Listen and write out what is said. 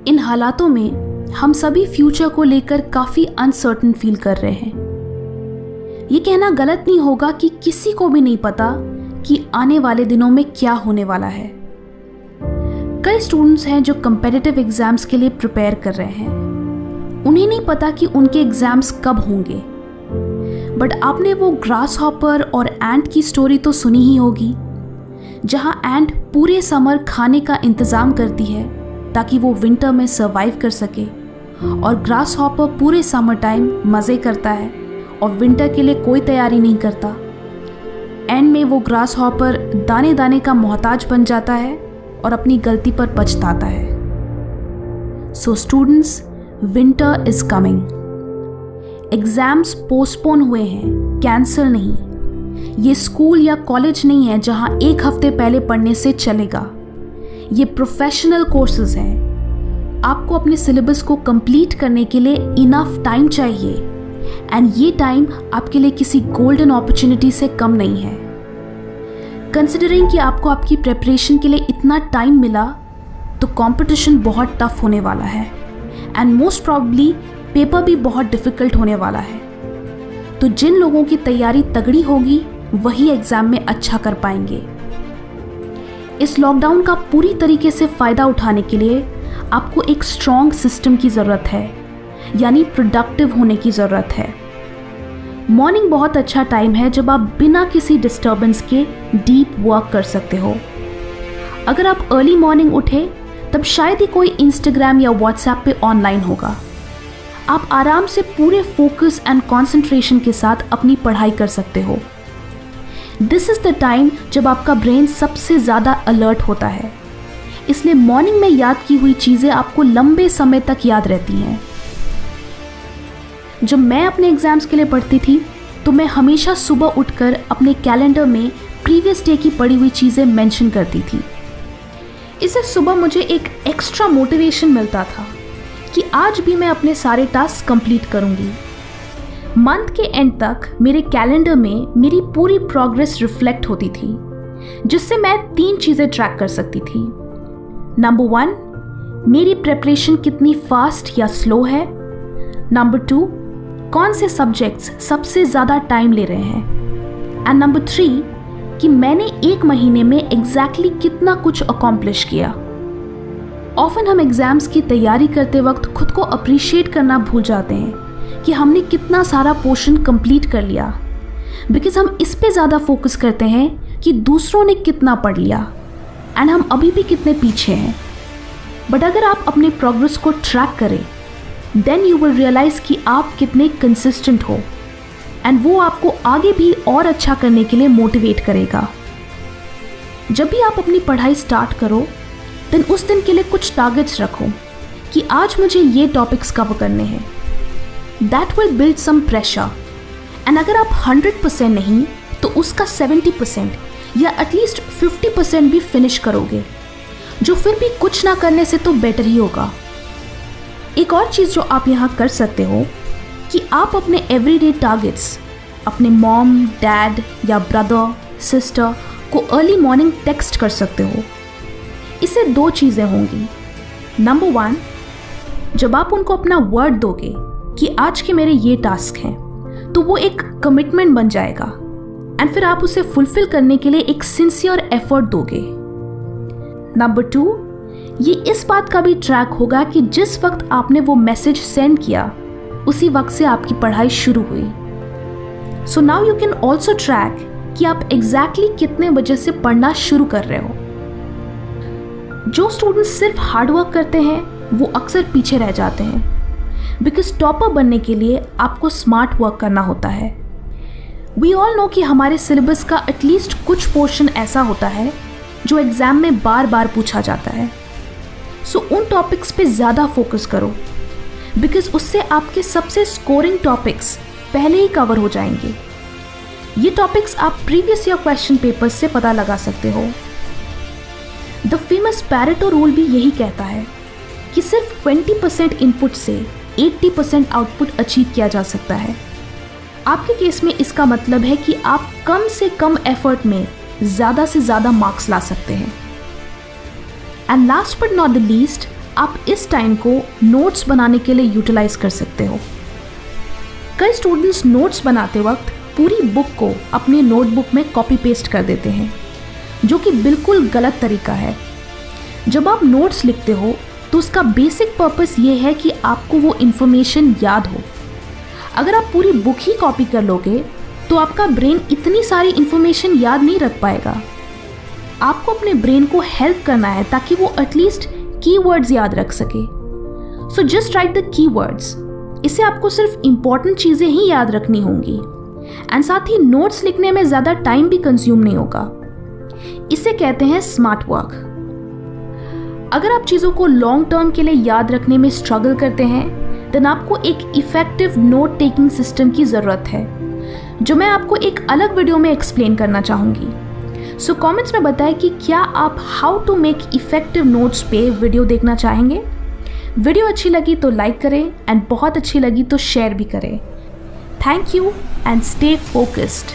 इन हालातों में हम सभी फ्यूचर को लेकर काफ़ी अनसर्टन फील कर रहे हैं। ये कहना गलत नहीं होगा कि किसी को भी नहीं पता कि आने वाले दिनों में क्या होने वाला है। कई स्टूडेंट्स हैं जो कम्पिटिटिव एग्जाम्स के लिए प्रिपेयर कर रहे हैं। उन्हें नहीं पता कि उनके एग्जाम्स कब होंगे, बट आपने वो ग्रास हॉपर और एंट की स्टोरी तो सुनी ही होगी, जहां एंट पूरे समर खाने का इंतज़ाम करती है ताकि वो विंटर में सर्वाइव कर सके, और ग्रास हॉपर पूरे समर टाइम मज़े करता है और विंटर के लिए कोई तैयारी नहीं करता। एंड में वो ग्रास हॉपर दाने दाने का मोहताज बन जाता है और अपनी गलती पर पछताता है। So students, winter is coming. Exams postpone हुए हैं, कैंसिल नहीं। ये स्कूल या कॉलेज नहीं है जहां एक हफ्ते पहले पढ़ने से चलेगा। ये प्रोफेशनल कोर्सेज हैं। आपको अपने सिलेबस को कंप्लीट करने के लिए इनफ टाइम चाहिए, एंड ये टाइम आपके लिए किसी गोल्डन अपॉर्चुनिटी से कम नहीं है। कंसिडरिंग कि आपको आपकी प्रिपरेशन के लिए इतना टाइम मिला, तो कंपटीशन बहुत टफ होने वाला है, एंड मोस्ट प्रॉब्ली पेपर भी बहुत डिफ़िकल्ट होने वाला है। तो जिन लोगों की तैयारी तगड़ी होगी वही एग्ज़ाम में अच्छा कर पाएंगे। इस लॉकडाउन का पूरी तरीके से फ़ायदा उठाने के लिए आपको एक स्ट्रॉन्ग सिस्टम की ज़रूरत है, यानी प्रोडक्टिव होने की ज़रूरत है। मॉर्निंग बहुत अच्छा टाइम है जब आप बिना किसी डिस्टर्बेंस के डीप वर्क कर सकते हो। अगर आप अर्ली मॉर्निंग उठे तब शायद ही कोई इंस्टाग्राम या व्हाट्सएप पे ऑनलाइन होगा। आप आराम से पूरे फोकस एंड कंसंट्रेशन के साथ अपनी पढ़ाई कर सकते हो। दिस इज़ द टाइम जब आपका ब्रेन सबसे ज़्यादा अलर्ट होता है, इसलिए मॉर्निंग में याद की हुई चीज़ें आपको लंबे समय तक याद रहती हैं। जब मैं अपने एग्ज़ाम्स के लिए पढ़ती थी तो मैं हमेशा सुबह उठकर अपने कैलेंडर में प्रीवियस डे की पढ़ी हुई चीज़ें मेंशन करती थी। इससे सुबह मुझे एक एक्स्ट्रा मोटिवेशन मिलता था कि आज भी मैं अपने सारे टास्क कंप्लीट करूंगी। मंथ के एंड तक मेरे कैलेंडर में मेरी पूरी प्रोग्रेस रिफ्लेक्ट होती थी, जिससे मैं 3 चीज़ें ट्रैक कर सकती थी। नंबर 1, मेरी प्रिपरेशन कितनी फास्ट या स्लो है। नंबर 2, कौन से सब्जेक्ट्स सबसे ज़्यादा टाइम ले रहे हैं। एंड नंबर 3, कि मैंने एक महीने में एग्जैक्टली कितना कुछ अकॉम्प्लिश किया। ऑफन हम एग्ज़ाम्स की तैयारी करते वक्त खुद को अप्रिशिएट करना भूल जाते हैं कि हमने कितना सारा पोर्शन कंप्लीट कर लिया, बिकॉज हम इस पे ज़्यादा फोकस करते हैं कि दूसरों ने कितना पढ़ लिया एंड हम अभी भी कितने पीछे हैं। बट अगर आप अपने प्रोग्रेस को ट्रैक करें, देन यू विल रियलाइज़ कि आप कितने कंसिस्टेंट हो, एंड वो आपको आगे भी और अच्छा करने के लिए मोटिवेट करेगा। जब भी आप अपनी पढ़ाई स्टार्ट करो, देन उस दिन के लिए कुछ टारगेट्स रखो कि आज मुझे ये टॉपिक्स कवर करने हैं। That will build some pressure, and अगर आप 100% नहीं तो उसका 70% या एटलीस्ट 50% भी फिनिश करोगे, जो फिर भी कुछ ना करने से तो बेटर ही होगा। एक और चीज़ जो आप यहाँ कर सकते हो कि आप अपने एवरीडे टारगेट्स अपने मॉम, डैड या ब्रदर, सिस्टर को अर्ली मॉर्निंग टेक्स्ट कर सकते हो। इससे 2 चीज़ें होंगी। नंबर 1, जब आप उनको अपना वर्ड दोगे कि आज के मेरे ये टास्क हैं, तो वो एक कमिटमेंट बन जाएगा, एंड फिर आप उसे फुलफिल करने के लिए एक सिंसियर एफर्ट दोगे। नंबर 2, ये इस बात का भी ट्रैक होगा कि जिस वक्त आपने वो मैसेज सेंड किया उसी वक्त से आपकी पढ़ाई शुरू हुई। So now you can also track कि आप एग्जैक्टली कितने बजे से पढ़ना शुरू कर रहे हो। जो स्टूडेंट्स सिर्फ हार्डवर्क करते हैं वो अक्सर पीछे रह जाते हैं, बिकॉज टॉपर बनने के लिए आपको स्मार्ट वर्क करना होता है। वी ऑल नो कि हमारे सिलेबस का एटलीस्ट कुछ पोर्शन ऐसा होता है जो एग्ज़ाम में बार बार पूछा जाता है। सो उन टॉपिक्स पे ज़्यादा फोकस करो, बिकॉज उससे आपके सबसे स्कोरिंग टॉपिक्स पहले ही कवर हो जाएंगे। ये टॉपिक्स आप प्रीवियस ईयर क्वेश्चन पेपर्स से पता लगा सकते हो। द फेमस पैरेटो रूल भी यही कहता है कि सिर्फ 20% इनपुट से 80% आउटपुट अचीव किया जा सकता है। आपके केस में इसका मतलब है कि आप कम से कम एफर्ट में ज़्यादा से ज़्यादा मार्क्स ला सकते हैं। And last but not the least, आप इस टाइम को नोट्स बनाने के लिए यूटिलाइज कर सकते हो। कई स्टूडेंट्स नोट्स बनाते वक्त पूरी बुक को अपने नोटबुक में कॉपी पेस्ट कर देते हैं, जो कि बिल्कुल गलत तरीका है। जब आप नोट्स लिखते हो तो उसका बेसिक पर्पस ये है कि आपको वो इन्फॉर्मेशन याद हो। अगर आप पूरी बुक ही कॉपी कर लोगे तो आपका ब्रेन इतनी सारी इन्फॉर्मेशन याद नहीं रख पाएगा। आपको अपने ब्रेन को हेल्प करना है ताकि वो एटलीस्ट कीवर्ड्स याद रख सके। So just right the keywords. इससे आपको सिर्फ इंपॉर्टेंट चीज़ें ही याद रखनी होंगी एंड साथ ही नोट्स लिखने में ज़्यादा टाइम भी कंज्यूम नहीं होगा। इसे कहते हैं स्मार्ट वर्क। अगर आप चीज़ों को लॉन्ग टर्म के लिए याद रखने में स्ट्रगल करते हैं देन आपको एक इफ़ेक्टिव नोट टेकिंग सिस्टम की ज़रूरत है, जो मैं आपको एक अलग वीडियो में एक्सप्लेन करना चाहूँगी। सो कमेंट्स में बताएं कि क्या आप how to make effective notes पे वीडियो देखना चाहेंगे। वीडियो अच्छी लगी तो लाइक करें एंड बहुत अच्छी लगी तो शेयर भी करें। Thank you and stay focused.